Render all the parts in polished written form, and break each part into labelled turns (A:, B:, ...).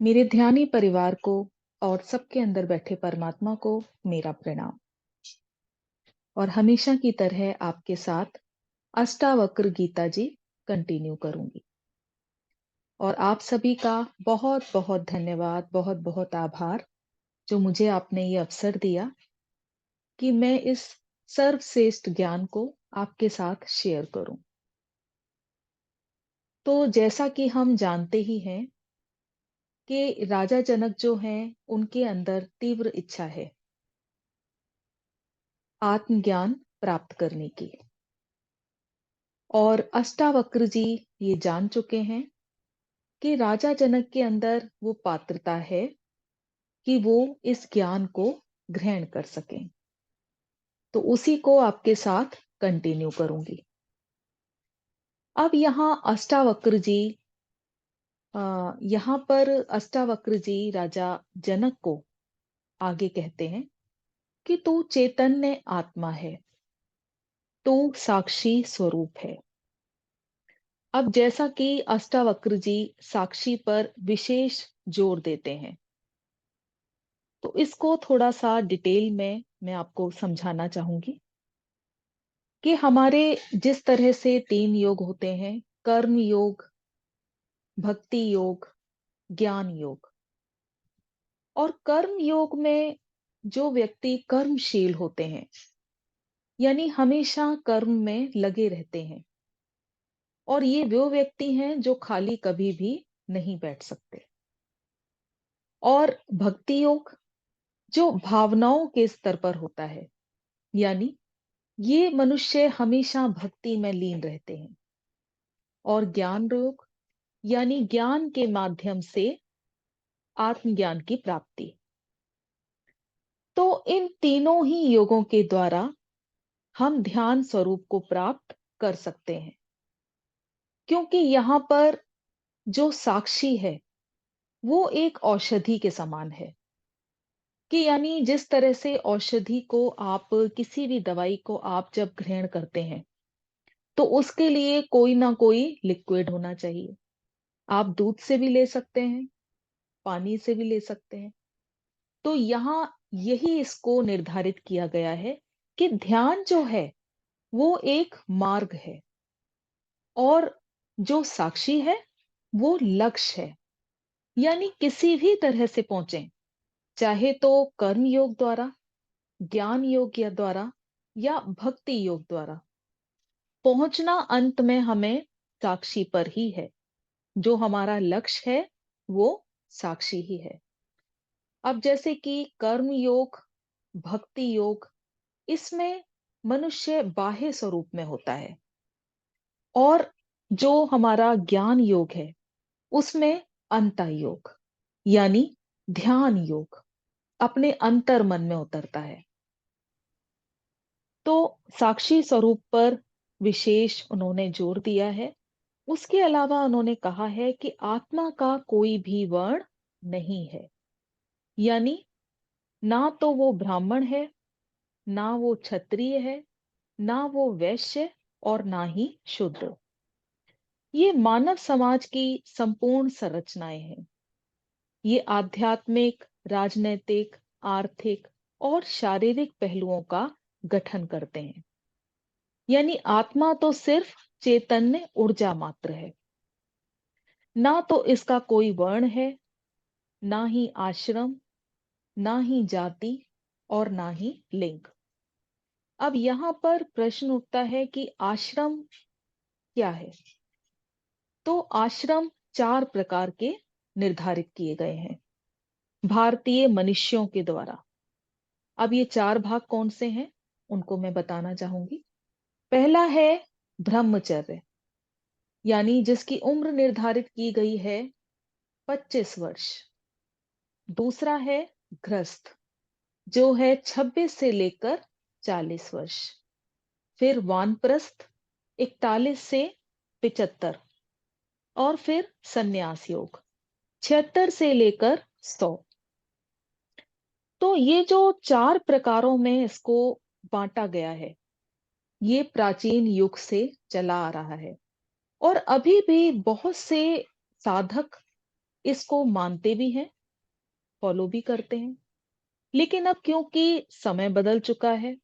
A: मेरे ध्यानी परिवार को और सबके अंदर बैठे परमात्मा को मेरा प्रणाम। और हमेशा की तरह आपके साथ अष्टावक्र गीता जी कंटिन्यू करूंगी। और आप सभी का बहुत बहुत धन्यवाद, बहुत बहुत आभार जो मुझे आपने ये अवसर दिया कि मैं इस सर्वश्रेष्ठ ज्ञान को आपके साथ शेयर करूं। तो जैसा कि हम जानते ही हैं कि राजा जनक जो हैं उनके अंदर तीव्र इच्छा है आत्मज्ञान प्राप्त करने की। और अष्टावक्र जी ये जान चुके हैं कि राजा जनक के अंदर वो पात्रता है कि वो इस ज्ञान को ग्रहण कर सकें। तो उसी को आपके साथ कंटिन्यू करूंगी। अब यहाँ अष्टावक्र जी यहाँ पर अष्टावक्र जी राजा जनक को आगे कहते हैं कि तू चैतन्य आत्मा है, तू साक्षी स्वरूप है। अब जैसा कि अष्टावक्र जी साक्षी पर विशेष जोर देते हैं, तो इसको थोड़ा सा डिटेल में मैं आपको समझाना चाहूंगी कि हमारे जिस तरह से तीन योग होते हैं, कर्म योग, भक्ति योग, ज्ञान योग। और कर्म योग में जो व्यक्ति कर्मशील होते हैं, यानी हमेशा कर्म में लगे रहते हैं, और ये वो व्यक्ति हैं जो खाली कभी भी नहीं बैठ सकते। और भक्ति योग जो भावनाओं के स्तर पर होता है, यानी ये मनुष्य हमेशा भक्ति में लीन रहते हैं। और ज्ञान योग यानी ज्ञान के माध्यम से आत्मज्ञान की प्राप्ति। तो इन तीनों ही योगों के द्वारा हम ध्यान स्वरूप को प्राप्त कर सकते हैं, क्योंकि यहाँ पर जो साक्षी है वो एक औषधि के समान है। कि यानी जिस तरह से औषधि को आप किसी भी दवाई को आप जब ग्रहण करते हैं, तो उसके लिए कोई ना कोई लिक्विड होना चाहिए। आप दूध से भी ले सकते हैं, पानी से भी ले सकते हैं। तो यहाँ यही इसको निर्धारित किया गया है कि ध्यान जो है वो एक मार्ग है, और जो साक्षी है वो लक्ष्य है। यानी किसी भी तरह से पहुंचे, चाहे तो कर्म योग द्वारा, ज्ञान योग या द्वारा, या भक्ति योग द्वारा, पहुंचना अंत में हमें साक्षी पर ही है। जो हमारा लक्ष्य है वो साक्षी ही है। अब जैसे कि कर्म योग, भक्ति योग, इसमें मनुष्य बाह्य स्वरूप में होता है। और जो हमारा ज्ञान योग है उसमें अंतः योग यानी ध्यान योग अपने अंतर मन में उतरता है। तो साक्षी स्वरूप पर विशेष उन्होंने जोर दिया है। उसके अलावा उन्होंने कहा है कि आत्मा का कोई भी वर्ण नहीं है। यानी ना तो वो ब्राह्मण है, ना वो क्षत्रिय है, ना वो वैश्य, और ना ही शूद्र। ये मानव समाज की संपूर्ण संरचनाएं हैं। ये आध्यात्मिक, राजनैतिक, आर्थिक और शारीरिक पहलुओं का गठन करते हैं। यानी आत्मा तो सिर्फ चैतन्य ऊर्जा मात्र है। ना तो इसका कोई वर्ण है, ना ही आश्रम, ना ही जाति, और ना ही लिंग। अब यहाँ पर प्रश्न उठता है कि आश्रम क्या है? तो आश्रम चार प्रकार के निर्धारित किए गए हैं भारतीय मनुष्यों के द्वारा। अब ये चार भाग कौन से हैं उनको मैं बताना चाहूंगी। पहला है ब्रह्मचर्य, यानी जिसकी उम्र निर्धारित की गई है 25 वर्ष। दूसरा है गृहस्थ, जो है 26 से लेकर 40 वर्ष। फिर वानप्रस्थ 41 से 75। और फिर संन्यास योग 76 से लेकर 100। तो ये जो चार प्रकारों में इसको बांटा गया है, ये प्राचीन युग से चला आ रहा है। और अभी भी बहुत से साधक इसको मानते भी हैं, फॉलो भी करते हैं। लेकिन अब क्योंकि समय बदल चुका है,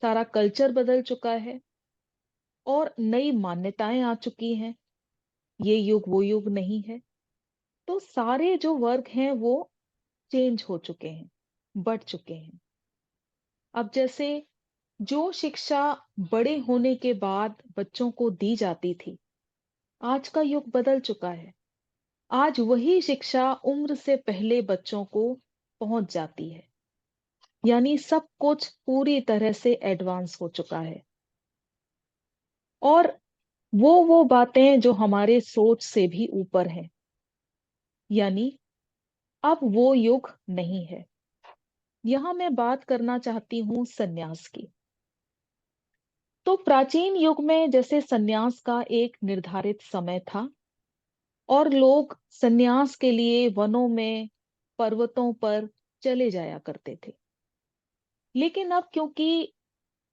A: सारा कल्चर बदल चुका है और नई मान्यताएं आ चुकी हैं, ये युग वो युग नहीं है। तो सारे जो वर्ग हैं वो चेंज हो चुके हैं, बढ़ चुके हैं। अब जैसे जो शिक्षा बड़े होने के बाद बच्चों को दी जाती थी, आज का युग बदल चुका है। आज वही शिक्षा उम्र से पहले बच्चों को पहुंच जाती है। यानी सब कुछ पूरी तरह से एडवांस हो चुका है। और वो बातें जो हमारे सोच से भी ऊपर हैं। यानी अब वो युग नहीं है। यहां मैं बात करना चाहती हूं सन्यास की। तो प्राचीन युग में जैसे सन्यास का एक निर्धारित समय था और लोग सन्यास के लिए वनों में, पर्वतों पर चले जाया करते थे। लेकिन अब क्योंकि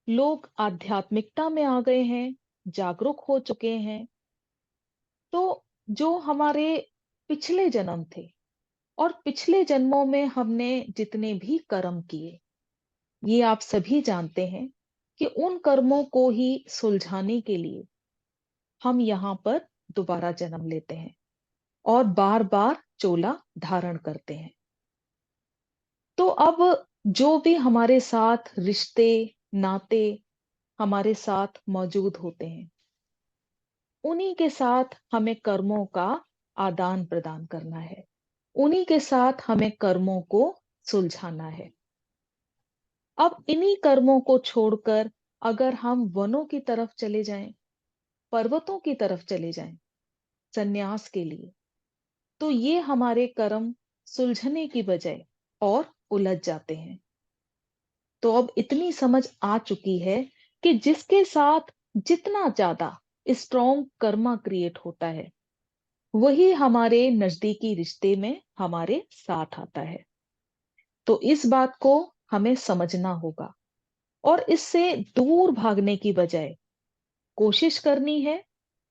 A: लोग आध्यात्मिकता में आ गए हैं, जागरूक हो चुके हैं, तो जो हमारे पिछले जन्म थे और पिछले जन्मों में हमने जितने भी कर्म किए, ये आप सभी जानते हैं कि उन कर्मों को ही सुलझाने के लिए हम यहाँ पर दोबारा जन्म लेते हैं और बार बार चोला धारण करते हैं। तो अब जो भी हमारे साथ रिश्ते, नाते हमारे साथ मौजूद होते हैं, उन्हीं के साथ हमें कर्मों का आदान प्रदान करना है। उन्हीं के साथ हमें कर्मों को सुलझाना है। अब इन्हीं कर्मों को छोड़कर अगर हम वनों की तरफ चले जाएं, पर्वतों की तरफ चले जाएं सन्यास के लिए, तो ये हमारे कर्म सुलझने की बजाय और उलझ जाते हैं। तो अब इतनी समझ आ चुकी है कि जिसके साथ जितना ज्यादा स्ट्रॉन्ग कर्मा क्रिएट होता है, वही हमारे नजदीकी रिश्ते में हमारे साथ आता है। तो इस बात को हमें समझना होगा और इससे दूर भागने की बजाय कोशिश करनी है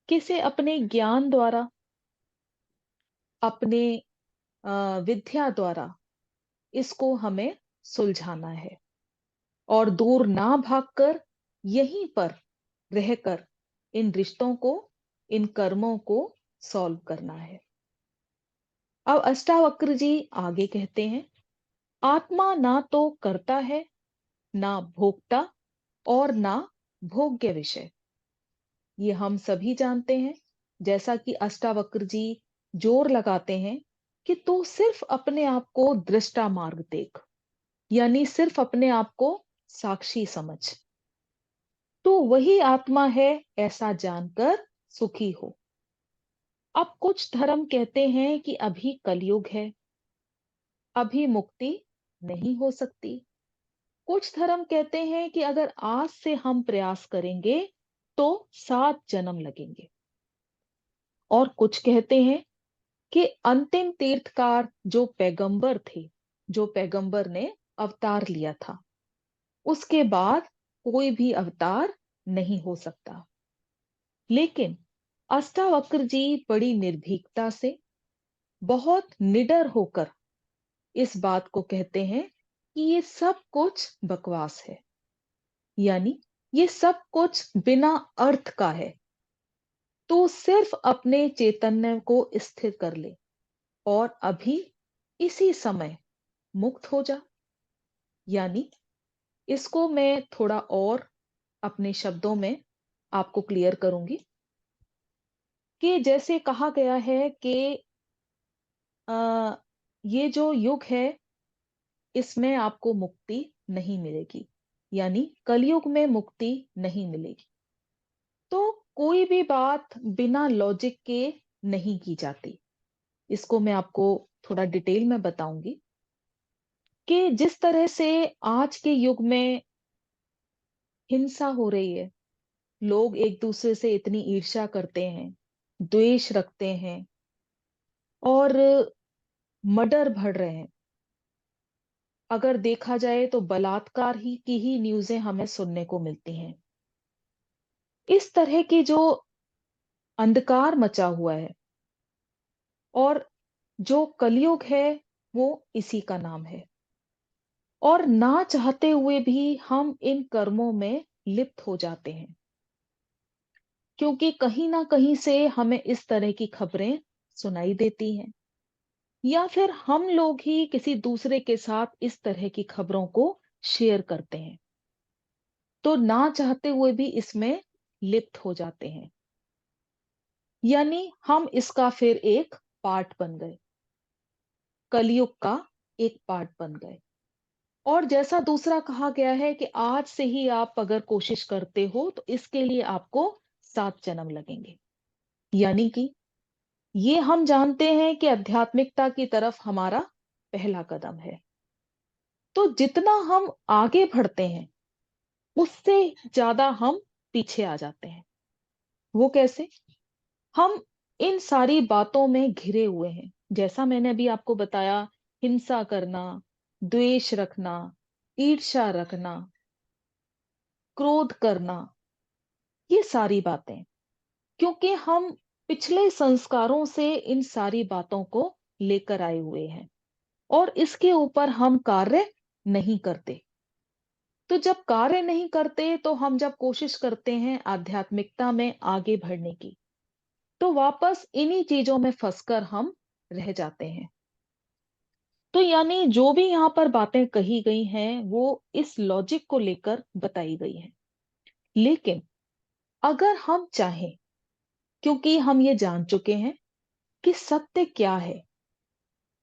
A: कि इसे अपने ज्ञान द्वारा, अपने विद्या द्वारा इसको हमें सुलझाना है और दूर ना भागकर यहीं पर रहकर इन रिश्तों को, इन कर्मों को सॉल्व करना है। अब अष्टावक्र जी आगे कहते हैं, आत्मा ना तो करता है, ना भोगता और ना भोग्य विषय। ये हम सभी जानते हैं। जैसा कि अष्टावक्र जी जोर लगाते हैं कि तू सिर्फ अपने आप को दृष्टा मार्ग देख, यानी सिर्फ अपने आप को साक्षी समझ, तो वही आत्मा है, ऐसा जानकर सुखी हो। अब कुछ धर्म कहते हैं कि अभी कलयुग है, अभी मुक्ति नहीं हो सकती। कुछ धर्म कहते हैं कि अगर आज से हम प्रयास करेंगे तो 7 जन्म लगेंगे। और कुछ कहते हैं कि अंतिम तीर्थकार जो पैगंबर थे, जो पैगंबर ने अवतार लिया था, उसके बाद कोई भी अवतार नहीं हो सकता। लेकिन अष्टावक्र जी बड़ी निर्भीकता से, बहुत निडर होकर इस बात को कहते हैं कि ये सब कुछ बकवास है। यानी ये सब कुछ बिना अर्थ का है। तो सिर्फ अपने चैतन्य को स्थिर कर ले और अभी इसी समय मुक्त हो जा। यानी इसको मैं थोड़ा और अपने शब्दों में आपको क्लियर करूंगी कि जैसे कहा गया है कि ये जो युग है, इसमें आपको मुक्ति नहीं मिलेगी। यानी कलयुग में मुक्ति नहीं मिलेगी। तो कोई भी बात बिना लॉजिक के नहीं की जाती। इसको मैं आपको थोड़ा डिटेल में बताऊंगी कि जिस तरह से आज के युग में हिंसा हो रही है, लोग एक दूसरे से इतनी ईर्ष्या करते हैं, द्वेष रखते हैं और मर्डर बढ़ रहे हैं। अगर देखा जाए तो बलात्कार ही की ही न्यूज़ें हमें सुनने को मिलती हैं। इस तरह की जो अंधकार मचा हुआ है, और जो कलयुग है वो इसी का नाम है। और ना चाहते हुए भी हम इन कर्मों में लिप्त हो जाते हैं, क्योंकि कहीं ना कहीं से हमें इस तरह की खबरें सुनाई देती हैं, या फिर हम लोग ही किसी दूसरे के साथ इस तरह की खबरों को शेयर करते हैं, तो ना चाहते हुए भी इसमें लिप्त हो जाते हैं। यानी हम इसका फिर एक पार्ट बन गए, कलयुग का एक पार्ट बन गए। और जैसा दूसरा कहा गया है कि आज से ही आप अगर कोशिश करते हो तो इसके लिए आपको 7 जन्म लगेंगे। यानी कि ये हम जानते हैं कि आध्यात्मिकता की तरफ हमारा पहला कदम है। तो जितना हम आगे बढ़ते हैं उससे ज्यादा हम पीछे आ जाते हैं। वो कैसे? हम इन सारी बातों में घिरे हुए हैं, जैसा मैंने अभी आपको बताया, हिंसा करना, द्वेष रखना, ईर्ष्या रखना, क्रोध करना, ये सारी बातें, क्योंकि हम पिछले संस्कारों से इन सारी बातों को लेकर आए हुए हैं और इसके ऊपर हम कार्य नहीं करते। तो जब कार्य नहीं करते तो हम जब कोशिश करते हैं आध्यात्मिकता में आगे बढ़ने की, तो वापस इन्हीं चीजों में फंसकर हम रह जाते हैं। तो यानी जो भी यहाँ पर बातें कही गई हैं वो इस लॉजिक को लेकर बताई गई हैं। लेकिन अगर हम चाहें, क्योंकि हम ये जान चुके हैं कि सत्य क्या है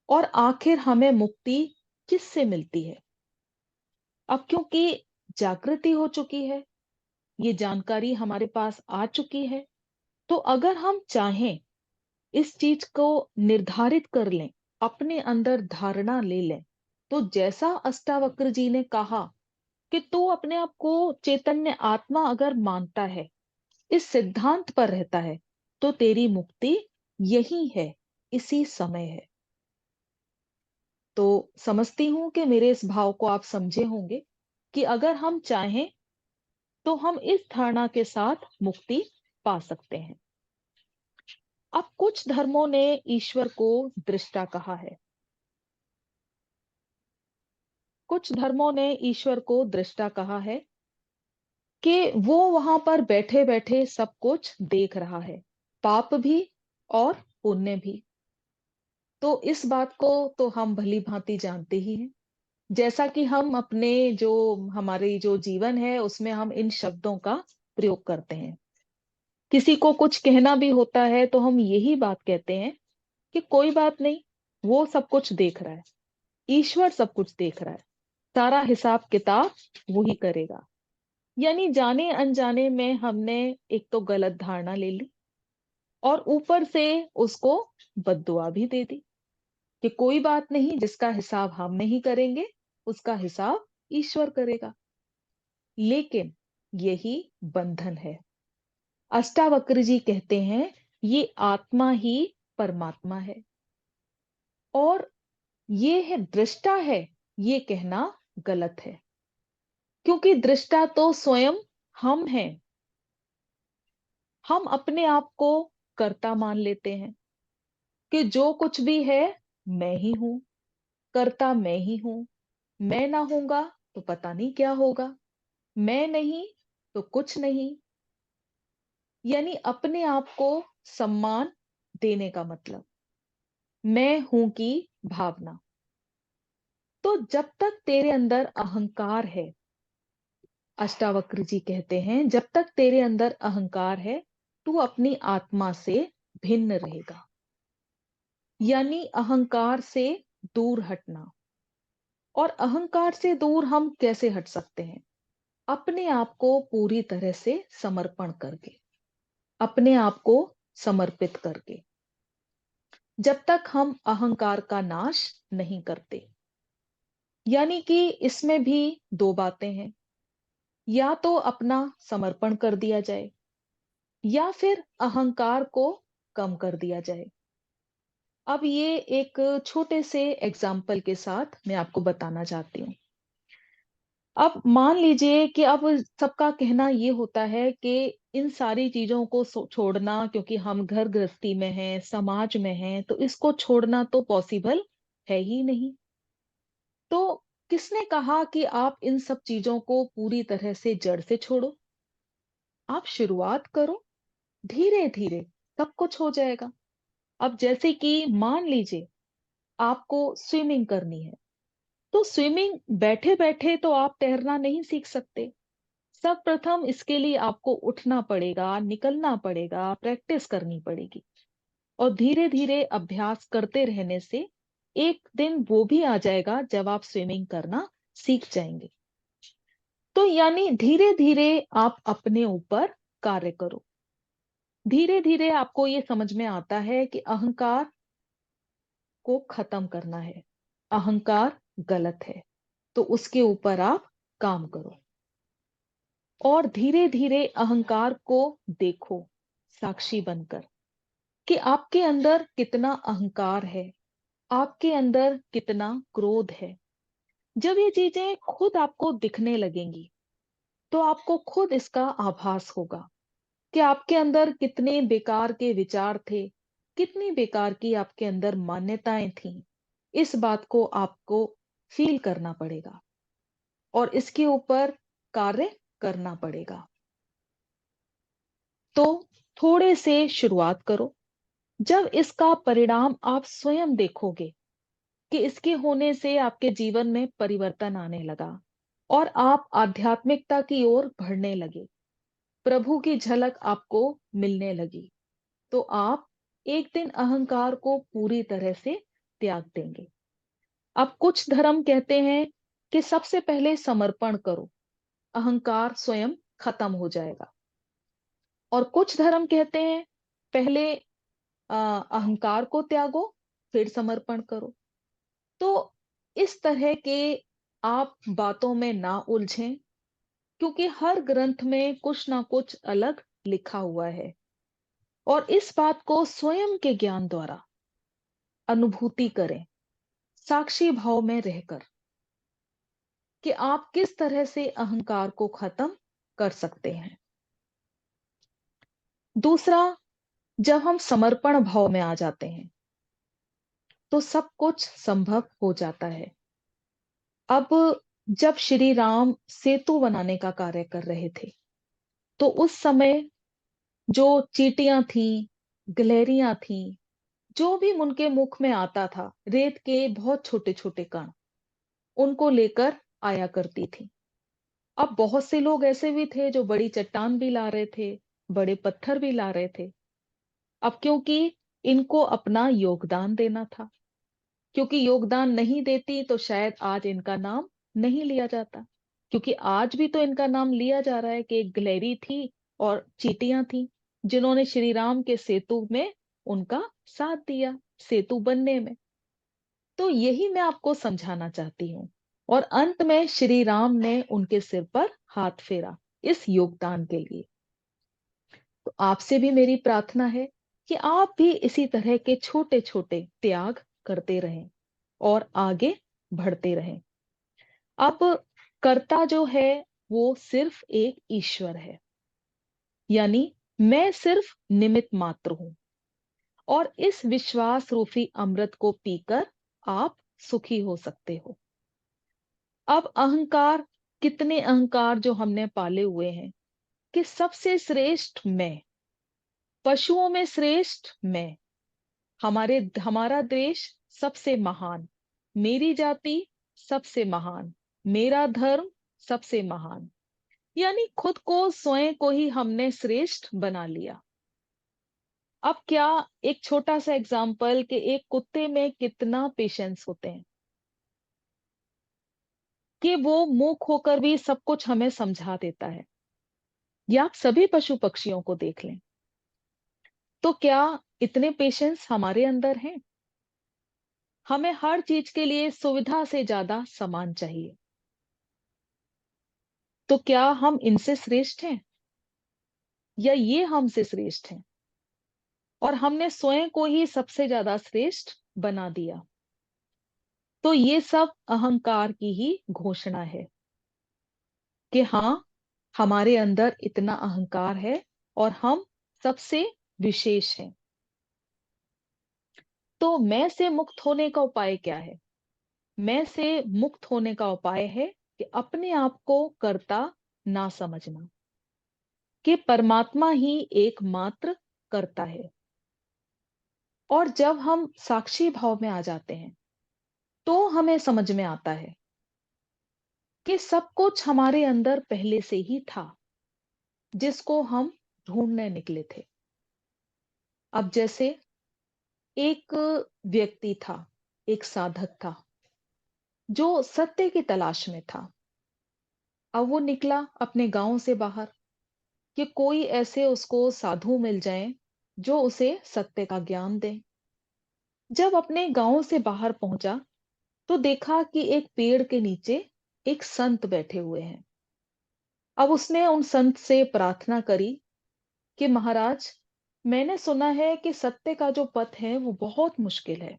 A: और आखिर हमें मुक्ति किससे मिलती है, अब क्योंकि जागृति हो चुकी है, ये जानकारी हमारे पास आ चुकी है, तो अगर हम चाहें इस चीज को निर्धारित कर लें, अपने अंदर धारणा ले लें, तो जैसा अष्टावक्र जी ने कहा कि तू अपने आप को चैतन्य आत्मा अगर मानता है, इस सिद्धांत पर रहता है, तो तेरी मुक्ति यही है, इसी समय है। तो समझती हूं कि मेरे इस भाव को आप समझे होंगे कि अगर हम चाहें तो हम इस धारणा के साथ मुक्ति पा सकते हैं। अब कुछ धर्मों ने ईश्वर को दृष्टा कहा है। कुछ धर्मों ने ईश्वर को दृष्टा कहा है कि वो वहां पर बैठे बैठे सब कुछ देख रहा है, पाप भी और पुण्य भी। तो इस बात को तो हम भली भांति जानते ही हैं, जैसा कि हम अपने जो हमारी जो जीवन है उसमें हम इन शब्दों का प्रयोग करते हैं। किसी को कुछ कहना भी होता है तो हम यही बात कहते हैं कि कोई बात नहीं, वो सब कुछ देख रहा है, ईश्वर सब कुछ देख रहा है, सारा हिसाब किताब वही करेगा। यानी जाने अनजाने में हमने एक तो गलत धारणा ले ली और ऊपर से उसको बद्दुआ भी दे दी कि कोई बात नहीं, जिसका हिसाब हम नहीं करेंगे उसका हिसाब ईश्वर करेगा। लेकिन यही बंधन है। अष्टावक्र जी कहते हैं ये आत्मा ही परमात्मा है और ये है दृष्टा है, ये कहना गलत है, क्योंकि दृष्टा तो स्वयं हम हैं। हम अपने आप को कर्ता मान लेते हैं कि जो कुछ भी है मैं ही हूं, कर्ता मैं ही हूं, मैं ना होऊंगा तो पता नहीं क्या होगा, मैं नहीं तो कुछ नहीं। यानी अपने आप को सम्मान देने का मतलब मैं हूं की भावना। तो जब तक तेरे अंदर अहंकार है, अष्टावक्र जी कहते हैं, जब तक तेरे अंदर अहंकार है तू अपनी आत्मा से भिन्न रहेगा। यानी अहंकार से दूर हटना। और अहंकार से दूर हम कैसे हट सकते हैं? अपने आप को पूरी तरह से समर्पण करके, अपने आप को समर्पित करके, जब तक हम अहंकार का नाश नहीं करते। यानी कि इसमें भी दो बातें हैं, या तो अपना समर्पण कर दिया जाए या फिर अहंकार को कम कर दिया जाए। अब ये एक छोटे से एग्जाम्पल के साथ मैं आपको बताना चाहती हूँ। अब मान लीजिए कि अब सबका कहना ये होता है कि इन सारी चीजों को छोड़ना, क्योंकि हम घर गृहस्थी में हैं, समाज में हैं, तो इसको छोड़ना तो पॉसिबल है ही नहीं। तो किसने कहा कि आप इन सब चीजों को पूरी तरह से जड़ से छोड़ो? आप शुरुआत करो, धीरे धीरे सब कुछ हो जाएगा। अब जैसे कि मान लीजिए आपको स्विमिंग करनी है, तो स्विमिंग बैठे बैठे तो आप तैरना नहीं सीख सकते। सब प्रथम इसके लिए आपको उठना पड़ेगा, निकलना पड़ेगा, प्रैक्टिस करनी पड़ेगी। और धीरे धीरे अभ्यास करते रहने से एक दिन वो भी आ जाएगा जब आप स्विमिंग करना सीख जाएंगे। तो यानी धीरे धीरे आप अपने ऊपर कार्य करो। धीरे धीरे आपको ये समझ में आता है कि अहंकार को खत्म करना है, अहंकार गलत है, तो उसके ऊपर आप काम करो। और धीरे धीरे अहंकार को देखो, साक्षी बनकर, कि आपके अंदर कितना अहंकार है, आपके अंदर कितना क्रोध है। जब ये चीजें खुद आपको दिखने लगेंगी, तो आपको खुद इसका आभास होगा कि आपके अंदर कितने बेकार के विचार थे, कितनी बेकार की आपके अंदर मान्यताएं थीं। इस बात को आपको फील करना पड़ेगा और इसके ऊपर कार्य करना पड़ेगा। तो थोड़े से शुरुआत करो। जब इसका परिणाम आप स्वयं देखोगे कि इसके होने से आपके जीवन में परिवर्तन आने लगा और आप आध्यात्मिकता की ओर बढ़ने लगे, प्रभु की झलक आपको मिलने लगी, तो आप एक दिन अहंकार को पूरी तरह से त्याग देंगे। अब कुछ धर्म कहते हैं कि सबसे पहले समर्पण करो, अहंकार स्वयं खत्म हो जाएगा। और कुछ धर्म कहते हैं पहले अहंकार को त्यागो, फिर समर्पण करो। तो इस तरह के आप बातों में ना उलझें, क्योंकि हर ग्रंथ में कुछ ना कुछ अलग लिखा हुआ है। और इस बात को स्वयं के ज्ञान द्वारा अनुभूति करें, साक्षी भाव में रहकर, कि आप किस तरह से अहंकार को खत्म कर सकते हैं। दूसरा, जब हम समर्पण भाव में आ जाते हैं, तो सब कुछ संभव हो जाता है। अब जब श्री राम सेतु बनाने का कार्य कर रहे थे, तो उस समय जो चींटियां थीं, गिलहरियां थीं, जो भी उनके मुख में आता था, रेत के बहुत छोटे छोटे कण, उनको लेकर आया करती थी। अब बहुत से लोग ऐसे भी थे जो बड़ी चट्टान भी ला रहे थे, बड़े पत्थर भी ला रहे थे। अब क्योंकि इनको अपना योगदान देना था, क्योंकि योगदान नहीं देती तो शायद आज इनका नाम नहीं लिया जाता। क्योंकि आज भी तो इनका नाम लिया जा रहा है कि एक गिलहरी थी और चींटियां थी जिन्होंने श्री राम के सेतु में उनका साथ दिया, सेतु बनने में। तो यही मैं आपको समझाना चाहती हूँ। और अंत में श्री राम ने उनके सिर पर हाथ फेरा इस योगदान के लिए। तो आपसे भी मेरी प्रार्थना है कि आप भी इसी तरह के छोटे छोटे त्याग करते रहें और आगे बढ़ते रहें। अब कर्ता जो है वो सिर्फ एक ईश्वर है, यानी मैं सिर्फ निमित्त मात्र हूं। और इस विश्वास रूपी अमृत को पीकर आप सुखी हो सकते हो। अब अहंकार, कितने अहंकार जो हमने पाले हुए हैं कि सबसे श्रेष्ठ मैं, पशुओं में श्रेष्ठ मैं, हमारा देश सबसे महान, मेरी जाति सबसे महान, मेरा धर्म सबसे महान। यानी खुद को, स्वयं को ही हमने श्रेष्ठ बना लिया। अब क्या, एक छोटा सा एग्जाम्पल कि एक कुत्ते में कितना पेशेंस होते हैं कि वो मुंह खोकर भी सब कुछ हमें समझा देता है। या आप सभी पशु पक्षियों को देख लें, तो क्या इतने पेशेंस हमारे अंदर हैं? हमें हर चीज के लिए सुविधा से ज्यादा सामान चाहिए। तो क्या हम इनसे श्रेष्ठ हैं या ये हमसे श्रेष्ठ हैं? और हमने स्वयं को ही सबसे ज्यादा श्रेष्ठ बना दिया। तो ये सब अहंकार की ही घोषणा है कि हाँ, हमारे अंदर इतना अहंकार है और हम सबसे विशेष हैं। तो मैं से मुक्त होने का उपाय क्या है? मैं से मुक्त होने का उपाय है कि अपने आप को कर्ता ना समझना, कि परमात्मा ही एकमात्र कर्ता है। और जब हम साक्षी भाव में आ जाते हैं, तो हमें समझ में आता है कि सब कुछ हमारे अंदर पहले से ही था, जिसको हम ढूंढने निकले थे। अब जैसे एक व्यक्ति था, एक साधक था, जो सत्य की तलाश में था। अब वो निकला अपने गांव से बाहर कि कोई ऐसे उसको साधु मिल जाएं, जो उसे सत्य का ज्ञान दें। जब अपने गांव से बाहर पहुंचा, तो देखा कि एक पेड़ के नीचे एक संत बैठे हुए हैं। अब उसने उन संत से प्रार्थना करी कि महाराज, मैंने सुना है कि सत्य का जो पथ है वो बहुत मुश्किल है,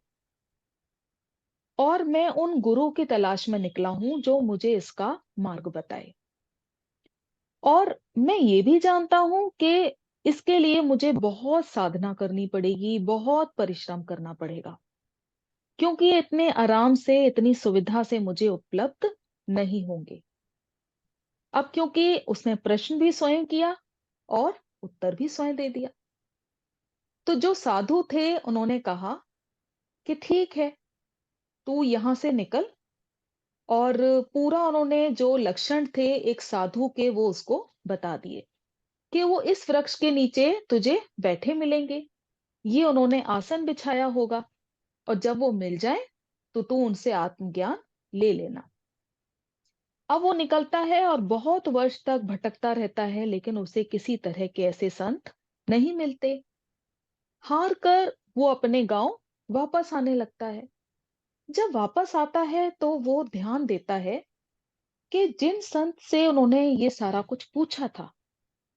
A: और मैं उन गुरु की तलाश में निकला हूं जो मुझे इसका मार्ग बताए। और मैं ये भी जानता हूं कि इसके लिए मुझे बहुत साधना करनी पड़ेगी, बहुत परिश्रम करना पड़ेगा, क्योंकि ये इतने आराम से, इतनी सुविधा से मुझे उपलब्ध नहीं होंगे। अब क्योंकि उसने प्रश्न भी स्वयं किया और उत्तर भी स्वयं दे दिया, तो जो साधु थे उन्होंने कहा कि ठीक है, तू यहां से निकल। और पूरा उन्होंने जो लक्षण थे एक साधु के वो उसको बता दिए कि वो इस वृक्ष के नीचे तुझे बैठे मिलेंगे। ये उन्होंने आसन बिछाया होगा, और जब वो मिल जाए तो तू उनसे आत्मज्ञान ले लेना। अब वो निकलता है और बहुत वर्ष तक भटकता रहता है, लेकिन उसे किसी तरह के ऐसे संत नहीं मिलते। हार कर वो अपने गांव वापस आने लगता है। जब वापस आता है तो वो ध्यान देता है कि जिन संत से उन्होंने ये सारा कुछ पूछा था,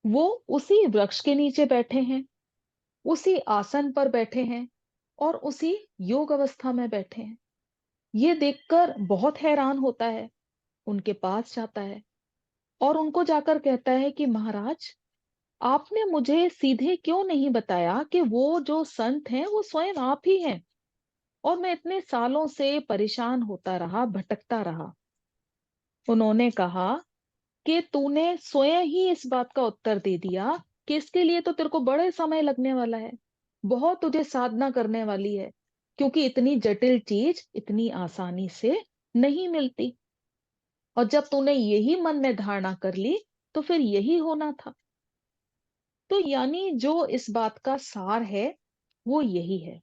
A: वो उसी वृक्ष के नीचे बैठे हैं, उसी आसन पर बैठे हैं, और उसी योग अवस्था में बैठे हैं। ये देखकर बहुत हैरान होता है, उनके पास जाता है और उनको जाकर कहता है कि महाराज, आपने मुझे सीधे क्यों नहीं बताया कि वो जो संत हैं वो स्वयं आप ही हैं, और मैं इतने सालों से परेशान होता रहा, भटकता रहा। उन्होंने कहा कि तूने स्वयं ही इस बात का उत्तर दे दिया कि इसके लिए तो तेरे को बड़े समय लगने वाला है, बहुत तुझे साधना करने वाली है, क्योंकि इतनी जटिल चीज इतनी आसानी से नहीं मिलती। और जब तूने यही मन में धारणा कर ली, तो फिर यही होना था। तो यानी जो इस बात का सार है वो यही है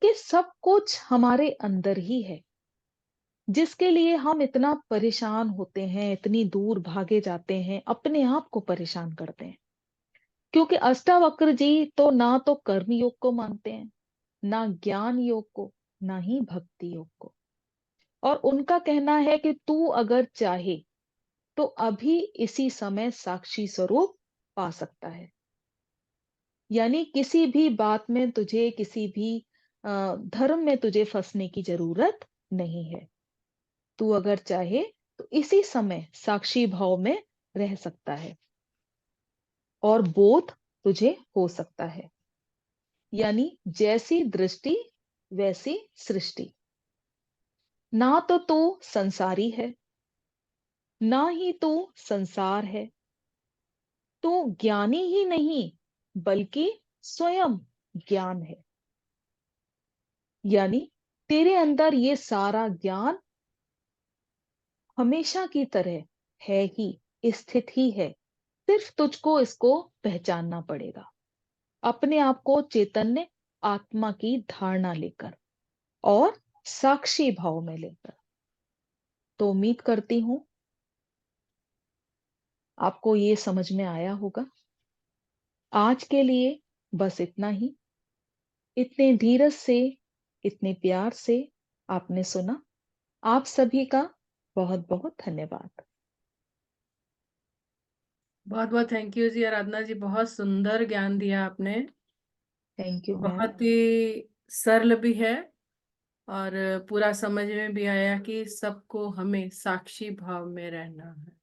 A: कि सब कुछ हमारे अंदर ही है, जिसके लिए हम इतना परेशान होते हैं, इतनी दूर भागे जाते हैं, अपने आप को परेशान करते हैं। क्योंकि अष्टावक्र जी तो ना तो कर्म योग को मानते हैं, ना ज्ञान योग को, ना ही भक्ति योग को। और उनका कहना है कि तू अगर चाहे तो अभी इसी समय साक्षी स्वरूप पा सकता है। यानी किसी भी बात में तुझे, किसी भी धर्म में तुझे फंसने की जरूरत नहीं है। तू अगर चाहे तो इसी समय साक्षी भाव में रह सकता है, और बोध तुझे हो सकता है। यानी जैसी दृष्टि वैसी सृष्टि। ना तो तू संसारी है, ना ही तू संसार है। तू ज्ञानी ही नहीं, बल्कि स्वयं ज्ञान है। यानी तेरे अंदर ये सारा ज्ञान हमेशा की तरह है ही, स्थित ही है। सिर्फ तुझको इसको पहचानना पड़ेगा, अपने आप को चैतन्य आत्मा की धारणा लेकर और साक्षी भाव में लेकर। तो उम्मीद करती हूं आपको ये समझ में आया होगा। आज के लिए बस इतना ही। इतने धीरज से, इतने प्यार से आपने सुना। आप सभी का बहुत बहुत धन्यवाद।
B: बहुत बहुत थैंक यू जी आराधना जी, बहुत सुंदर ज्ञान दिया आपने।
A: Thank you ma'am.
B: बहुत ही सरल भी है, और पूरा समझ में भी आया कि सबको हमें साक्षी भाव में रहना है।